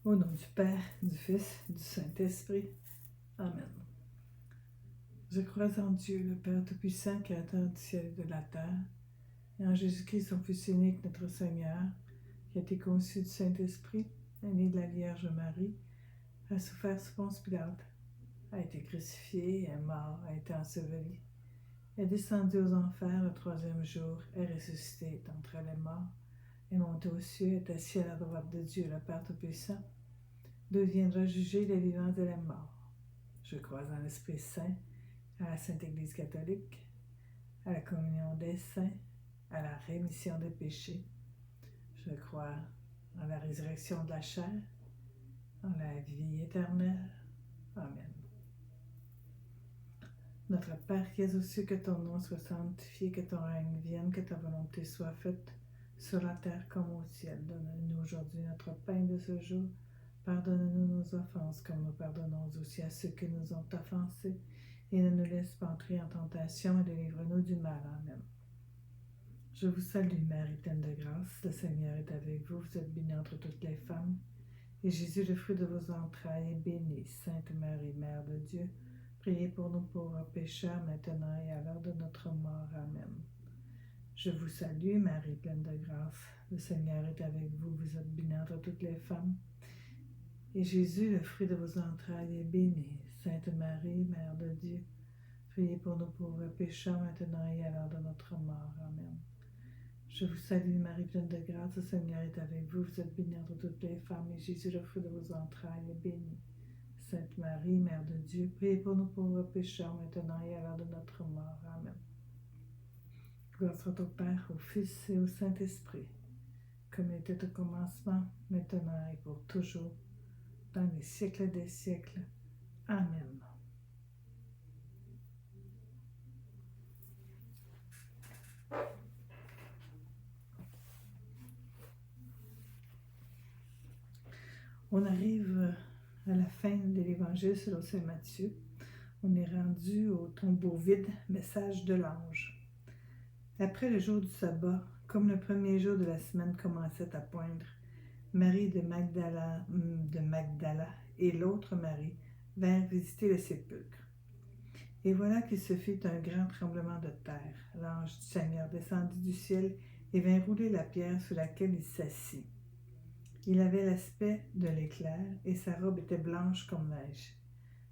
Au nom du Père, du Fils, du Saint-Esprit. Amen. Je crois en Dieu, le Père Tout-Puissant, Créateur du ciel et de la terre, et en Jésus-Christ, son Fils unique, notre Seigneur, qui a été conçu du Saint-Esprit, est né de la Vierge Marie, a souffert sous Ponce Pilate, a été crucifié, est mort, a été enseveli, est descendu aux enfers le troisième jour, est ressuscité d'entre les morts, est monté aux cieux, est assis à la droite de Dieu, le Père Tout-Puissant, viendra juger les vivants et les morts. Je crois en l'Esprit Saint, à la Sainte Église catholique, à la communion des saints, à la rémission des péchés. Je crois en la résurrection de la chair, en la vie éternelle. Amen. Notre Père qui es aux cieux, que ton nom soit sanctifié, que ton règne vienne, que ta volonté soit faite sur la terre comme au ciel. Donne-nous aujourd'hui notre pain de ce jour. Pardonne-nous nos offenses, comme nous pardonnons aussi à ceux qui nous ont offensés. Et ne nous laisse pas entrer en tentation, et délivre-nous du mal. Amen. Je vous salue, Marie, pleine de grâce. Le Seigneur est avec vous. Vous êtes bénie entre toutes les femmes. Et Jésus, le fruit de vos entrailles, est béni. Sainte Marie, Mère de Dieu, priez pour nous pauvres pécheurs, maintenant et à l'heure de notre mort. Amen. Je vous salue, Marie, pleine de grâce. Le Seigneur est avec vous. Vous êtes bénie entre toutes les femmes. Et Jésus, le fruit de vos entrailles, est béni. Sainte Marie, Mère de Dieu, priez pour nous pauvres pécheurs, maintenant et à l'heure de notre mort. Amen. Je vous salue, Marie, pleine de grâce, le Seigneur est avec vous. Vous êtes bénie entre toutes les femmes, et Jésus, le fruit de vos entrailles, est béni. Sainte Marie, Mère de Dieu, priez pour nous pauvres pécheurs, maintenant et à l'heure de notre mort. Amen. Gloire soit au Père, au Fils et au Saint-Esprit, comme il était au commencement, maintenant et pour toujours, dans les siècles des siècles. Amen. On arrive à la fin de l'évangile selon saint Matthieu. On est rendu au tombeau vide, message de l'ange. Après le jour du sabbat, comme le premier jour de la semaine commençait à poindre, Marie de Magdala et l'autre Marie vinrent visiter le sépulcre. Et voilà qu'il se fit un grand tremblement de terre. L'ange du Seigneur descendit du ciel et vint rouler la pierre sur laquelle il s'assit. Il avait l'aspect de l'éclair et sa robe était blanche comme neige.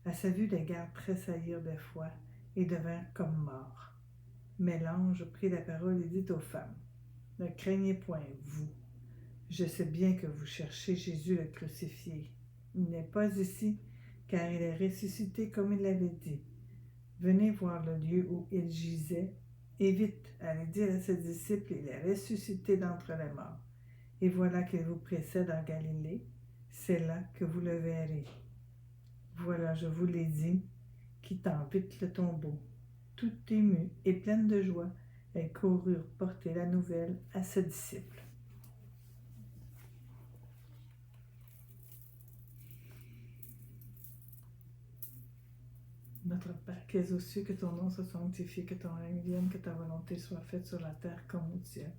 À sa vue, les gardes tressaillirent d'effroi et devinrent comme morts. Mais l'ange prit la parole et dit aux femmes, « Ne craignez point, vous. Je sais bien que vous cherchez Jésus le crucifié. Il n'est pas ici, car il est ressuscité comme il l'avait dit. Venez voir le lieu où il gisait, et vite, allez dire à ses disciples, il est ressuscité d'entre les morts. Et voilà qu'il vous précède en Galilée, c'est là que vous le verrez. Voilà, je vous l'ai dit, quittant vite le tombeau. Tout émue et pleine de joie, elles coururent porter la nouvelle à ses disciples. Notre Père qui es aux cieux, que ton nom soit sanctifié, que ton règne vienne, que ta volonté soit faite sur la terre comme au ciel.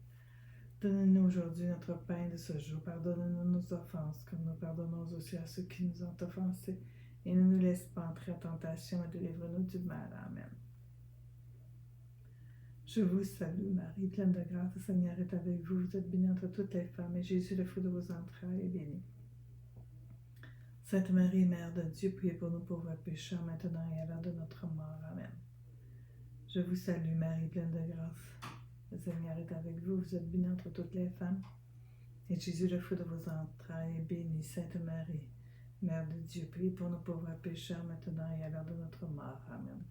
Donne-nous aujourd'hui notre pain de ce jour. Pardonne-nous nos offenses, comme nous pardonnons aussi à ceux qui nous ont offensés. Et ne nous laisse pas entrer en tentation, et délivre-nous du mal. Amen. Je vous salue, Marie, pleine de grâce, le Seigneur est avec vous. Vous êtes bénie entre toutes les femmes, et Jésus, le fruit de vos entrailles, est béni. Sainte Marie, Mère de Dieu, priez pour nous pauvres pécheurs, maintenant et à l'heure de notre mort. Amen. Je vous salue, Marie, pleine de grâce. Le Seigneur est avec vous. Vous êtes bénie entre toutes les femmes, et Jésus, le fruit de vos entrailles, est béni. Sainte Marie, Mère de Dieu, priez pour nous pauvres pécheurs, maintenant et à l'heure de notre mort. Amen.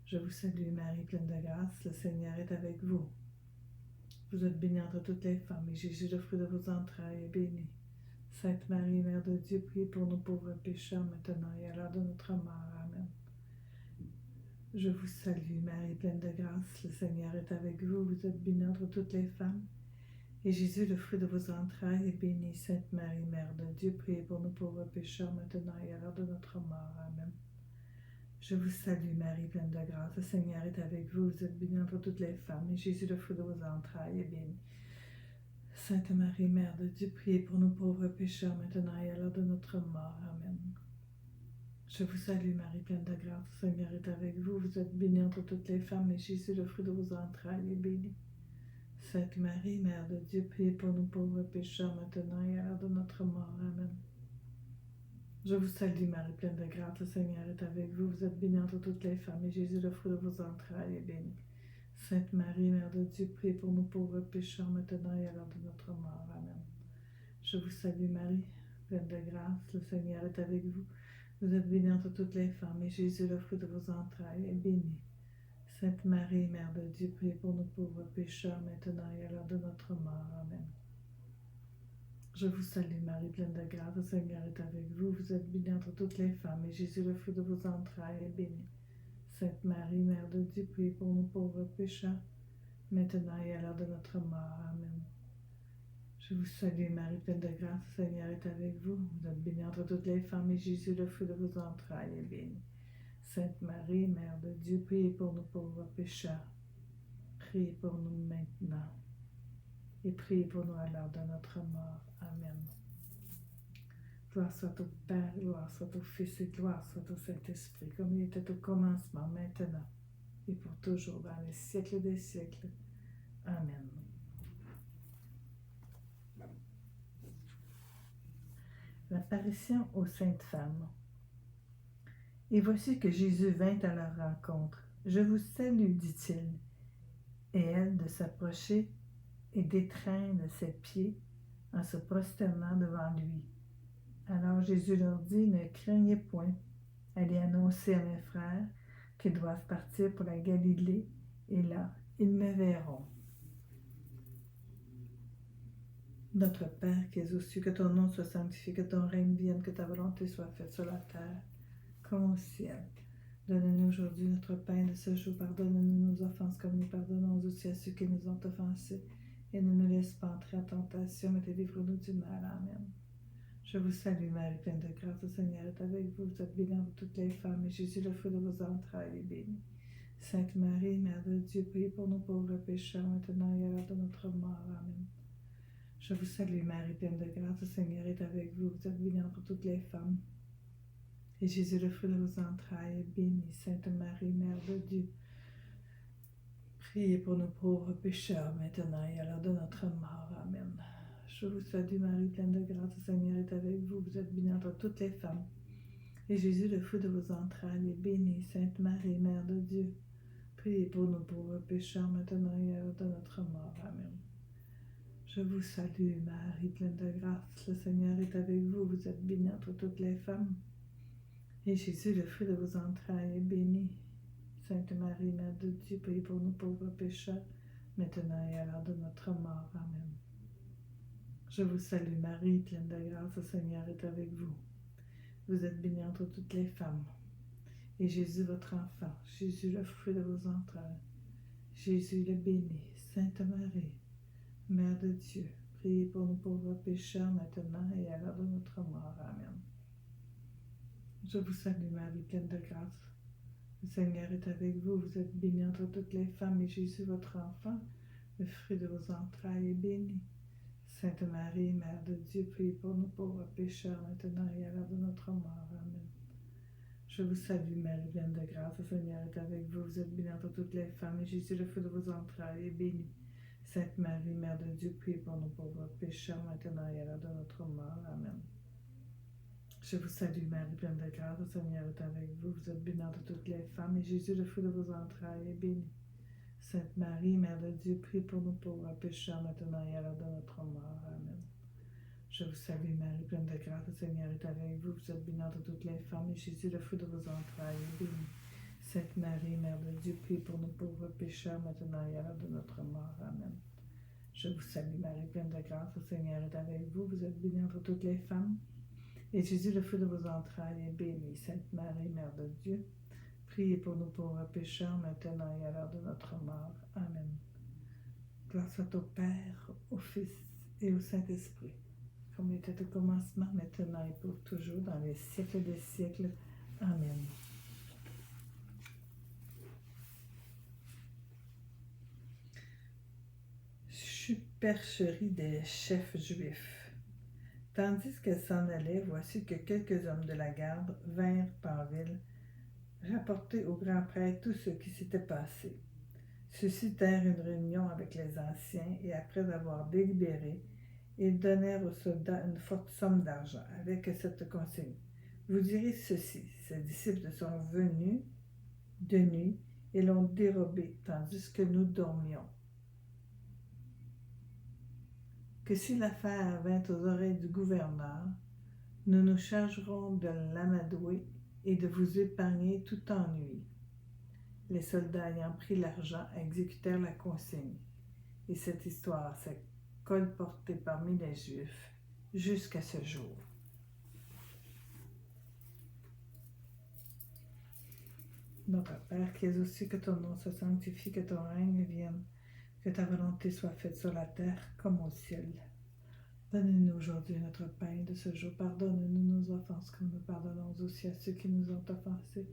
Je vous salue, Marie, pleine de grâce. Le Seigneur est avec vous. Vous êtes bénie entre toutes les femmes, et Jésus, le fruit de vos entrailles, est béni. Sainte Marie, Mère de Dieu, priez pour nous pauvres pécheurs, maintenant et à l'heure de notre mort. Amen. Je vous salue, Marie, pleine de grâce. Le Seigneur est avec vous. Vous êtes bénie entre toutes les femmes, et Jésus, le fruit de vos entrailles, est béni. Sainte Marie, Mère de Dieu, priez pour nous pauvres pécheurs, maintenant et à l'heure de notre mort. Amen. Je vous salue, Marie, pleine de grâce. Le Seigneur est avec vous. Vous êtes bénie entre toutes les femmes, et Jésus, le fruit de vos entrailles, est béni. Sainte Marie, Mère de Dieu, priez pour nous pauvres pécheurs, maintenant et à l'heure de notre mort. Amen. Je vous salue, Marie, pleine de grâce, le Seigneur est avec vous. Vous êtes bénie entre toutes les femmes, et Jésus, le fruit de vos entrailles, est béni. Sainte Marie, Mère de Dieu, priez pour nous pauvres pécheurs, maintenant et à l'heure de notre mort. Amen. Je vous salue, Marie, pleine de grâce, le Seigneur est avec vous. Vous êtes bénie entre toutes les femmes, et Jésus, le fruit de vos entrailles, est béni. Sainte Marie, Mère de Dieu, priez pour nous pauvres pécheurs, maintenant et à l'heure de notre mort. Amen. Je vous salue, Marie, pleine de grâce, le Seigneur est avec vous. Vous êtes bénie entre toutes les femmes, et Jésus, le fruit de vos entrailles, est béni. Sainte Marie, Mère de Dieu, priez pour nous pauvres pécheurs, maintenant et à l'heure de notre mort. Amen. Je vous salue, Marie, pleine de grâce, le Seigneur est avec vous. Vous êtes bénie entre toutes les femmes, et Jésus, le fruit de vos entrailles, est béni. Sainte Marie, Mère de Dieu, priez pour nous pauvres pécheurs, maintenant et à l'heure de notre mort. Amen. Je vous salue, Marie, pleine de grâce, le Seigneur est avec vous. Vous êtes bénie entre toutes les femmes, et Jésus, le fruit de vos entrailles, est béni. Sainte Marie, Mère de Dieu, priez pour nous pauvres pécheurs. Priez pour nous maintenant, et priez pour nous à l'heure de notre mort. Amen. Gloire soit au Père, gloire soit au Fils, et gloire soit au Saint-Esprit, comme il était au commencement, maintenant, et pour toujours, dans les siècles des siècles. Amen. L'apparition aux saintes femmes. Et voici que Jésus vint à leur rencontre. « Je vous salue, dit-il. » Et elle de s'approcher et d'étreindre ses pieds en se prosternant devant lui. Alors Jésus leur dit, « Ne craignez point, allez annoncer à mes frères qu'ils doivent partir pour la Galilée, et là, ils me verront. » Notre Père qui es aux cieux, que ton nom soit sanctifié, que ton règne vienne, que ta volonté soit faite sur la terre comme au ciel. Donne-nous aujourd'hui notre pain de ce jour. Pardonne-nous nos offenses comme nous pardonnons aussi à ceux qui nous ont offensés. Et ne nous laisse pas entrer en tentation, mais délivre-nous du mal. Amen. Je vous salue, Marie, pleine de grâce. Le Seigneur est avec vous. Vous êtes bénie entre toutes les femmes, et Jésus, le fruit de vos entrailles, est béni. Sainte Marie, Mère de Dieu, priez pour nous pauvres pécheurs, maintenant et à l'heure de notre mort. Amen. Je vous salue, Marie, pleine de grâce. Le Seigneur est avec vous. Vous êtes bénie entre toutes les femmes, et Jésus, le fruit de vos entrailles, est béni. Sainte Marie, Mère de Dieu, priez pour nous pauvres pécheurs, maintenant et à l'heure de notre mort. Amen. Je vous salue, Marie, pleine de grâce, le Seigneur est avec vous. Vous êtes bénie entre toutes les femmes, et Jésus, le fruit de vos entrailles, est béni. Sainte Marie, Mère de Dieu, priez pour nous pauvres pécheurs, maintenant et à l'heure de notre mort. Amen. Je vous salue, Marie, pleine de grâce, le Seigneur est avec vous. Vous êtes bénie entre toutes les femmes, et Jésus, le fruit de vos entrailles, est béni. Sainte Marie, Mère de Dieu, priez pour nous pauvres pécheurs, maintenant et à l'heure de notre mort. Amen. Je vous salue, Marie, pleine de grâce, le Seigneur est avec vous. Vous êtes bénie entre toutes les femmes, et Jésus, votre enfant, Jésus, le fruit de vos entrailles, Jésus, le béni. Sainte Marie, Mère de Dieu, priez pour nous pauvres pécheurs, maintenant et à l'heure de notre mort. Amen. Je vous salue, Marie, pleine de grâce. Le Seigneur est avec vous. Vous êtes bénie entre toutes les femmes, et Jésus, votre enfant, le fruit de vos entrailles, est béni. Sainte Marie, Mère de Dieu, priez pour nous pauvres pécheurs, maintenant et à l'heure de notre mort. Amen. Je vous salue, Marie, pleine de grâce. Le Seigneur est avec vous. Vous êtes bénie entre toutes les femmes, et Jésus, le fruit de vos entrailles, est béni. Sainte Marie, Mère de Dieu, priez pour nous pauvres pécheurs, maintenant et à l'heure de notre mort. Amen. Je vous salue, Marie, pleine de grâce, le Seigneur est avec vous. Vous êtes bénie entre toutes les femmes, et Jésus, le fruit de vos entrailles, est béni. Sainte Marie, Mère de Dieu, priez pour nous pauvres pécheurs, maintenant et à l'heure de notre mort. Amen. Je vous salue, Marie, pleine de grâce, le Seigneur est avec vous. Vous êtes bénie entre toutes les femmes, et Jésus, le fruit de vos entrailles, est béni. Sainte Marie, Mère de Dieu, priez pour nous pauvres pécheurs, maintenant et à l'heure de notre mort. Amen. Je vous salue, Marie, pleine de grâce, le Seigneur est avec vous. Vous êtes bénie entre toutes les femmes, et Jésus, le fruit de vos entrailles, est béni. Sainte Marie, Mère de Dieu, priez pour nous pauvres pécheurs, maintenant et à l'heure de notre mort. Amen. Gloire soit au Père, au Fils et au Saint-Esprit, comme il était au commencement, maintenant et pour toujours, dans les siècles des siècles. Amen. supercherie des chefs juifs. Tandis qu'elle s'en allait, voici que quelques hommes de la garde vinrent en ville rapporter au grand prêtre tout ce qui s'était passé. Ceux-ci tinrent une réunion avec les anciens et après avoir délibéré, ils donnèrent aux soldats une forte somme d'argent avec cette consigne. Vous direz ceci, ses disciples sont venus de nuit et l'ont dérobé tandis que nous dormions. Que si l'affaire vint aux oreilles du gouverneur, nous nous chargerons de l'amadouer et de vous épargner tout ennui. Les soldats ayant pris l'argent exécutèrent la consigne, et cette histoire s'est colportée parmi les Juifs jusqu'à ce jour. Notre Père qui es aux cieux, que ton nom soit sanctifié, que ton règne vienne, que ta volonté soit faite sur la terre comme au ciel. Donne-nous aujourd'hui notre pain de ce jour. Pardonne-nous nos offenses comme nous pardonnons aussi à ceux qui nous ont offensés.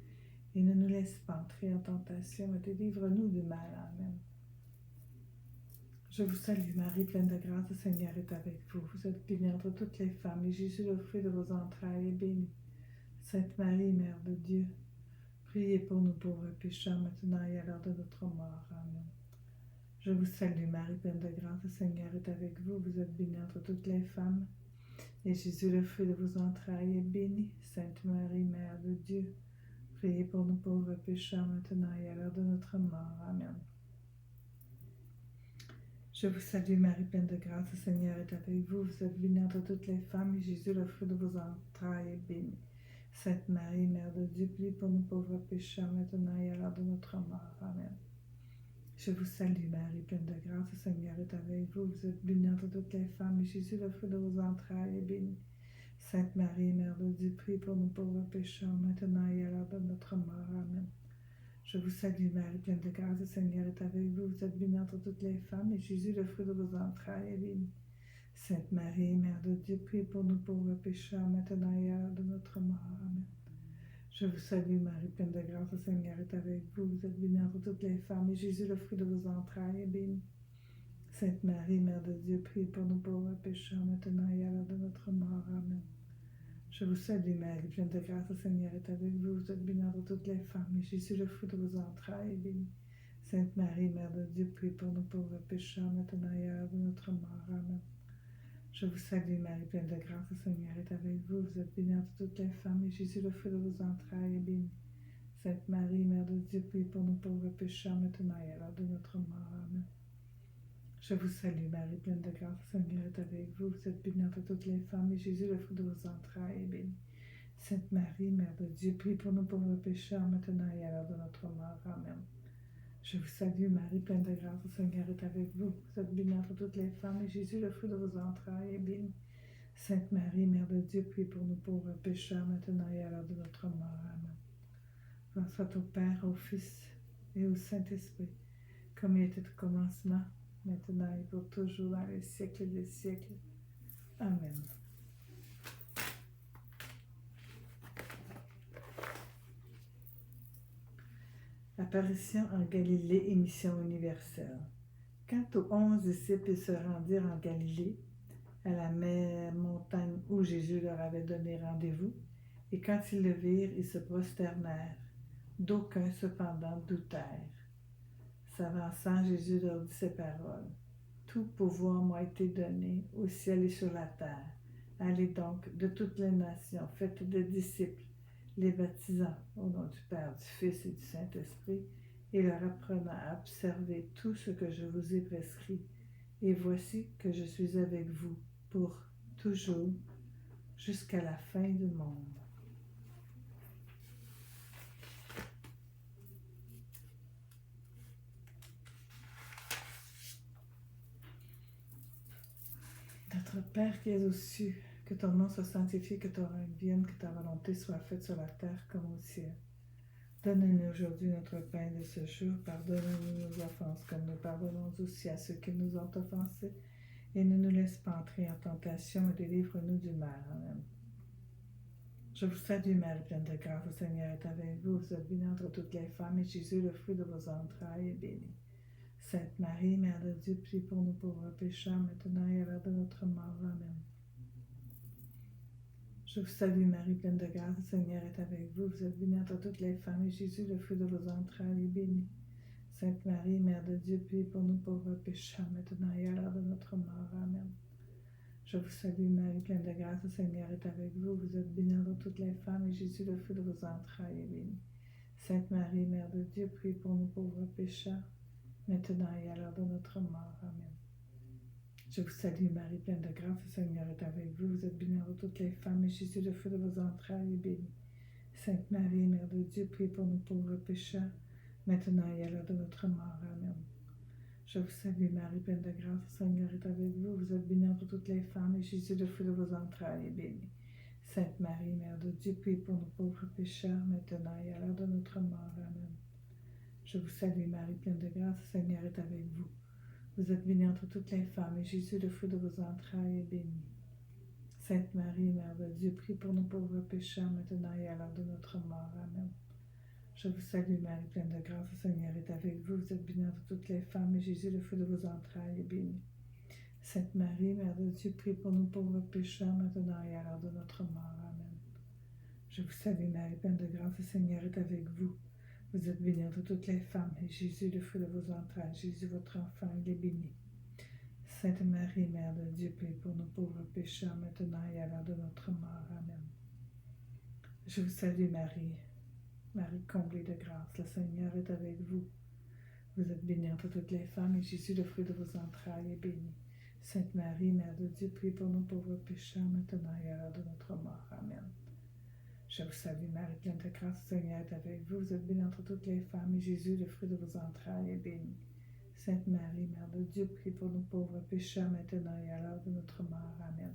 Et ne nous laisse pas entrer en tentation, mais délivre-nous du mal. Amen. Je vous salue Marie, pleine de grâce, le Seigneur est avec vous. Vous êtes bénie entre toutes les femmes, et Jésus, le fruit de vos entrailles, est béni. Sainte Marie, Mère de Dieu, priez pour nous pauvres pécheurs, maintenant et à l'heure de notre mort. Amen. Je vous salue Marie, pleine de grâce, le Seigneur est avec vous. Vous êtes bénie entre toutes les femmes, et Jésus, le fruit de vos entrailles, est béni. Sainte Marie, Mère de Dieu, priez pour nous pauvres pécheurs, maintenant et à l'heure de notre mort. Amen. Je vous salue Marie, pleine de grâce, le Seigneur est avec vous. Vous êtes bénie entre toutes les femmes, et Jésus, le fruit de vos entrailles, est béni. Sainte Marie, Mère de Dieu, priez pour nous pauvres pécheurs, maintenant et à l'heure de notre mort. Amen. Je vous salue Marie, pleine de grâce, le Seigneur est avec vous. Vous êtes bénie entre toutes les femmes, et Jésus, le fruit de vos entrailles, est béni. Sainte Marie, Mère de Dieu, priez pour nous pauvres pécheurs, maintenant et à l'heure de notre mort. Amen. Je vous salue Marie, pleine de grâce, le Seigneur est avec vous. Vous êtes bénie entre toutes les femmes, et Jésus, le fruit de vos entrailles, est béni. Sainte Marie, Mère de Dieu, priez pour nous pauvres pécheurs, maintenant et à l'heure de notre mort. Amen. Je vous salue Marie, pleine de grâce, le Seigneur est avec vous. Vous êtes bénie entre toutes les femmes, et Jésus, le fruit de vos entrailles, est béni. Sainte Marie, Mère de Dieu, priez pour nous pauvres pécheurs, maintenant et à l'heure de notre mort. Amen. Je vous salue Marie, pleine de grâce, le Seigneur est avec vous. Vous êtes bénie entre toutes les femmes, et Jésus, le fruit de vos entrailles, est béni. Sainte Marie, Mère de Dieu, priez pour nous pauvres pécheurs, maintenant et à l'heure de notre mort. Amen. Je vous salue Marie, pleine de grâce, le Seigneur est avec vous. Vous êtes bénie entre toutes les femmes, et Jésus, le fruit de vos entrailles, est béni. Sainte Marie, Mère de Dieu, priez pour nous pauvres pécheurs, maintenant et à l'heure de notre mort. Amen. Je vous salue Marie, pleine de grâce, le Seigneur est avec vous. Vous êtes bénie entre toutes les femmes, et Jésus, le fruit de vos entrailles, est béni. Sainte Marie, Mère de Dieu, priez pour nous pauvres pécheurs, maintenant et à l'heure de notre mort. Amen. Je vous salue Marie, pleine de grâce, le Seigneur est avec vous. Vous êtes bénie entre toutes les femmes, et Jésus, le fruit de vos entrailles, est béni. Sainte Marie, Mère de Dieu, priez pour nous pauvres pécheurs, maintenant et à l'heure de notre mort. Amen. Gloire soit au Père, au Fils et au Saint-Esprit, comme il était au commencement, maintenant et pour toujours, dans les siècles des siècles. Amen. Apparition en Galilée et mission universelle. Quant aux 11 disciples, ils se rendirent en Galilée, à la même montagne où Jésus leur avait donné rendez-vous, et quand ils le virent, ils se prosternèrent. D'aucuns, cependant, doutèrent. S'avançant, Jésus leur dit ces paroles. « Tout pouvoir m'a été donné au ciel et sur la terre. Allez donc de toutes les nations, faites des disciples, les baptisant au nom du Père, du Fils et du Saint-Esprit, et leur apprenant à observer tout ce que je vous ai prescrit. Et voici que je suis avec vous pour toujours, jusqu'à la fin du monde. » Notre Père qui es aux cieux, que ton nom soit sanctifié, que ton règne vienne, que ta volonté soit faite sur la terre comme au ciel. Donne-nous aujourd'hui notre pain de ce jour. Pardonne-nous nos offenses, comme nous pardonnons aussi à ceux qui nous ont offensés. Et ne nous laisse pas entrer en tentation, mais délivre-nous du mal. Amen. Je vous salue, Marie, pleine de grâce, le Seigneur est avec vous. Vous êtes bénie entre toutes les femmes, et Jésus, le fruit de vos entrailles, est béni. Sainte Marie, Mère de Dieu, prie pour nous pauvres pécheurs, maintenant et à l'heure de notre mort. Amen. Je vous salue Marie, pleine de grâce, le Seigneur est avec vous. Vous êtes bénie entre toutes les femmes, et Jésus, le fruit de vos entrailles, est béni. Sainte Marie, Mère de Dieu, prie pour nous pauvres pécheurs, maintenant et à l'heure de notre mort. Amen. Je vous salue Marie, pleine de grâce, le Seigneur est avec vous. Vous êtes bénie entre toutes les femmes, et Jésus, le fruit de vos entrailles, est béni. Sainte Marie, Mère de Dieu, prie pour nous pauvres pécheurs, maintenant et à l'heure de notre mort. Amen. Je vous salue Marie, pleine de grâce, le Seigneur est avec vous. Vous êtes bénie entre toutes les femmes, et Jésus, le fruit de vos entrailles, est béni. Sainte Marie, Mère de Dieu, prie pour nous pauvres pécheurs, maintenant et à l'heure de notre mort. Amen. Je vous salue Marie, pleine de grâce, le Seigneur est avec vous. Vous êtes bénie entre toutes les femmes, et Jésus, le fruit de vos entrailles, est béni. Sainte Marie, Mère de Dieu, prie pour nous pauvres pécheurs, maintenant et à l'heure de notre mort. Amen. Je vous salue Marie, pleine de grâce, le Seigneur est avec vous. Vous êtes bénie entre toutes les femmes, et Jésus, le fruit de vos entrailles, est béni. Sainte Marie, Mère de Dieu, prie pour nous pauvres pécheurs, maintenant et à l'heure de notre mort. Amen. Je vous salue Marie, pleine de grâce, le Seigneur est avec vous. Vous êtes bénie entre toutes les femmes, et Jésus, le fruit de vos entrailles, est béni. Sainte Marie, Mère de Dieu, prie pour nous pauvres pécheurs, maintenant et à l'heure de notre mort. Amen. Je vous salue Marie, pleine de grâce, le Seigneur est avec vous. Vous êtes bénie entre toutes les femmes, et Jésus, le fruit de vos entrailles, Jésus, votre enfant, il est béni. Sainte Marie, Mère de Dieu, prie pour nous pauvres pécheurs, maintenant et à l'heure de notre mort. Amen. Je vous salue Marie, Marie comblée de grâce, le Seigneur est avec vous. Vous êtes bénie entre toutes les femmes, et Jésus, le fruit de vos entrailles, est béni. Sainte Marie, Mère de Dieu, prie pour nous pauvres pécheurs, maintenant et à l'heure de notre mort. Amen. Je vous salue Marie, pleine de grâce, le Seigneur est avec vous. Vous êtes bénie entre toutes les femmes, et Jésus, le fruit de vos entrailles, est béni. Sainte Marie, Mère de Dieu, prie pour nous pauvres pécheurs, maintenant et à l'heure de notre mort. Amen.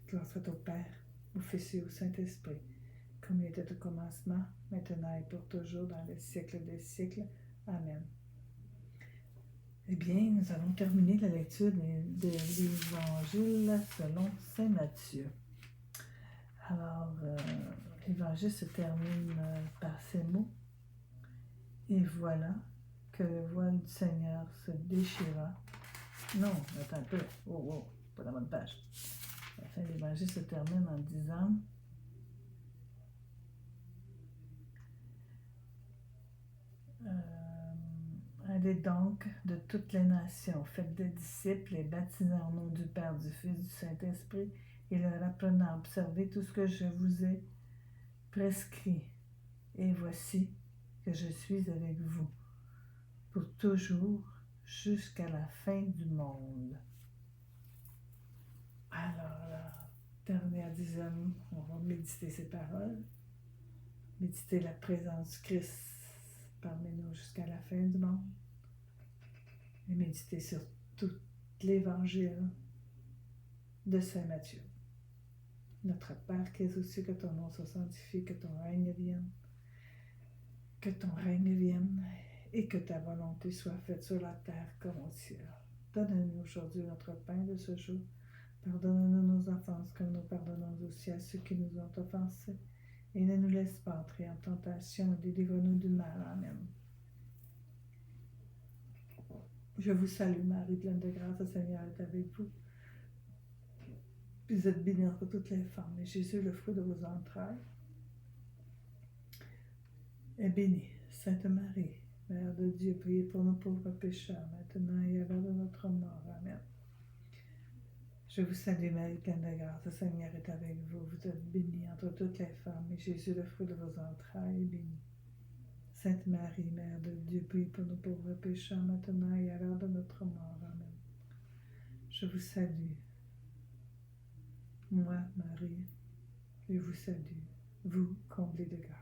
Gloire soit au Père, au Fils et au Saint-Esprit, comme il était au commencement, maintenant et pour toujours, dans les siècles des siècles. Amen. Eh bien, nous avons terminé la lecture de l'Évangile selon saint Matthieu. Alors, l'Évangile se termine par ces mots. Et voilà que le voile du Seigneur se déchira. Non, attends un peu. Oh, pas la bonne page. La fin de l'Évangile se termine en disant allez donc de toutes les nations, faites des disciples et baptisez en nom du Père, du Fils, du Saint-Esprit, et leur apprenant à observer tout ce que je vous ai prescrit. Et voici que je suis avec vous pour toujours jusqu'à la fin du monde. Alors, la dernière dizaine, on va méditer ces paroles, méditer la présence du Christ parmi nous jusqu'à la fin du monde, et méditer sur tout l'Évangile de Saint Matthieu. Notre Père qui es aux cieux, que ton nom soit sanctifié, que ton règne vienne, et que ta volonté soit faite sur la terre comme au ciel. Donne-nous aujourd'hui notre pain de ce jour. Pardonne-nous nos offenses comme nous pardonnons aussi à ceux qui nous ont offensés. Et ne nous laisse pas entrer en tentation, et délivre-nous du mal. Amen. Je vous salue Marie, pleine de grâce, le Seigneur est avec vous. Vous êtes bénie entre toutes les femmes, et Jésus, le fruit de vos entrailles, est béni. Sainte Marie, Mère de Dieu, priez pour nous pauvres pécheurs, maintenant et à l'heure de notre mort. Amen. Je vous salue Marie, pleine de grâce, le Seigneur est avec vous. Vous êtes bénie entre toutes les femmes, et Jésus, le fruit de vos entrailles, est béni. Sainte Marie, Mère de Dieu, priez pour nous pauvres pécheurs, maintenant et à l'heure de notre mort. Amen. Je vous salue, moi, Marie, et vous salue, vous, comblés de grâce.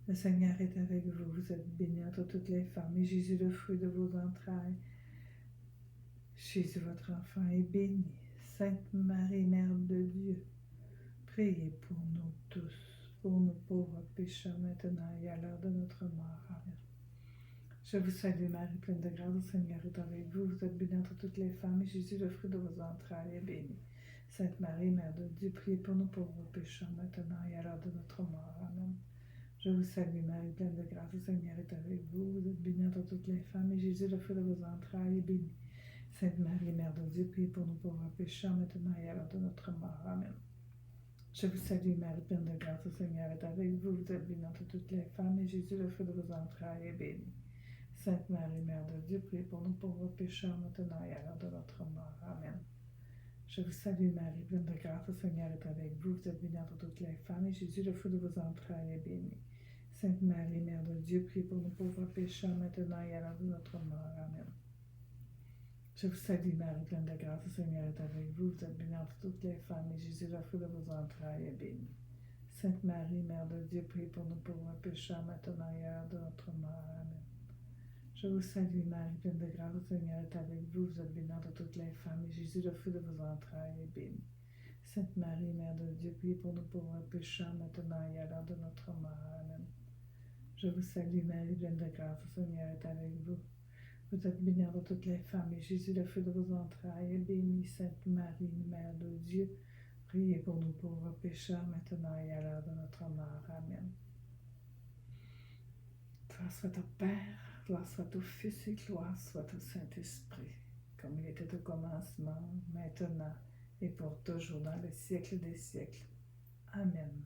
Le Seigneur est avec vous. Vous êtes bénie entre toutes les femmes, et Jésus, le fruit de vos entrailles, Jésus, votre enfant, est béni. Sainte Marie, Mère de Dieu, priez pour nous tous, pour nos pauvres pécheurs, maintenant et à l'heure de notre mort. Amen. Je vous salue, Marie, pleine de grâce, le Seigneur est avec vous. Vous êtes bénie entre toutes les femmes, et Jésus, le fruit de vos entrailles, est béni. Sainte Marie, Mère de Dieu, priez pour nous pauvres pécheurs, maintenant et à l'heure de notre mort. Amen. Je vous salue Marie, pleine de grâce, le Seigneur est avec vous. Vous êtes bénie entre toutes les femmes, et Jésus, le fruit de vos entrailles, est béni. Sainte Marie, Mère de Dieu, priez pour nous pauvres pécheurs, maintenant et à l'heure de notre mort. Amen. Je vous salue Marie, pleine de grâce, le Seigneur est avec vous. Vous êtes bénie entre toutes les femmes, et Jésus, le fruit de vos entrailles, est béni. Sainte Marie, Mère de Dieu, priez pour nous pauvres pécheurs, maintenant et à l'heure de notre mort. Amen. Je vous salue Marie, pleine de grâce, le Seigneur est avec vous. Vous êtes bénie entre toutes les femmes, et Jésus, le fruit de vos entrailles, est béni. Sainte Marie, Mère de Dieu, priez pour nous pauvres pécheurs, maintenant et à l'heure de notre mort. Amen. Je vous salue Marie, pleine de grâce, le Seigneur est avec vous. Vous êtes bénie entre toutes les femmes, et Jésus, le fruit de vos entrailles, est béni. Sainte Marie, Mère de Dieu, priez pour nous pauvres pécheurs, maintenant et à l'heure de notre mort. Amen. Je vous salue Marie, pleine de grâce, le Seigneur est avec vous. Vous êtes bénie entre toutes les femmes, et Jésus, le fruit de vos entrailles, est béni. Sainte Marie, Mère de Dieu, priez pour nous pauvres pécheurs, maintenant et à l'heure de notre mort. Amen. Je vous salue Marie, pleine de grâce, le Seigneur est avec vous. Vous êtes bénie entre toutes les femmes, et Jésus, le fruit de vos entrailles, est béni. Sainte Marie, Mère de Dieu, priez pour nous pauvres pécheurs, maintenant et à l'heure de notre mort. Amen. Gloire soit au Père, gloire soit au Fils et gloire soit au Saint-Esprit, comme il était au commencement, maintenant et pour toujours, dans les siècles des siècles. Amen.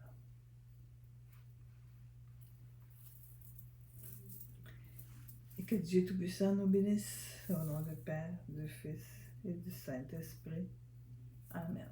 Et que Dieu Tout-Puissant nous bénisse, au nom du Père, du Fils et du Saint-Esprit. Amen.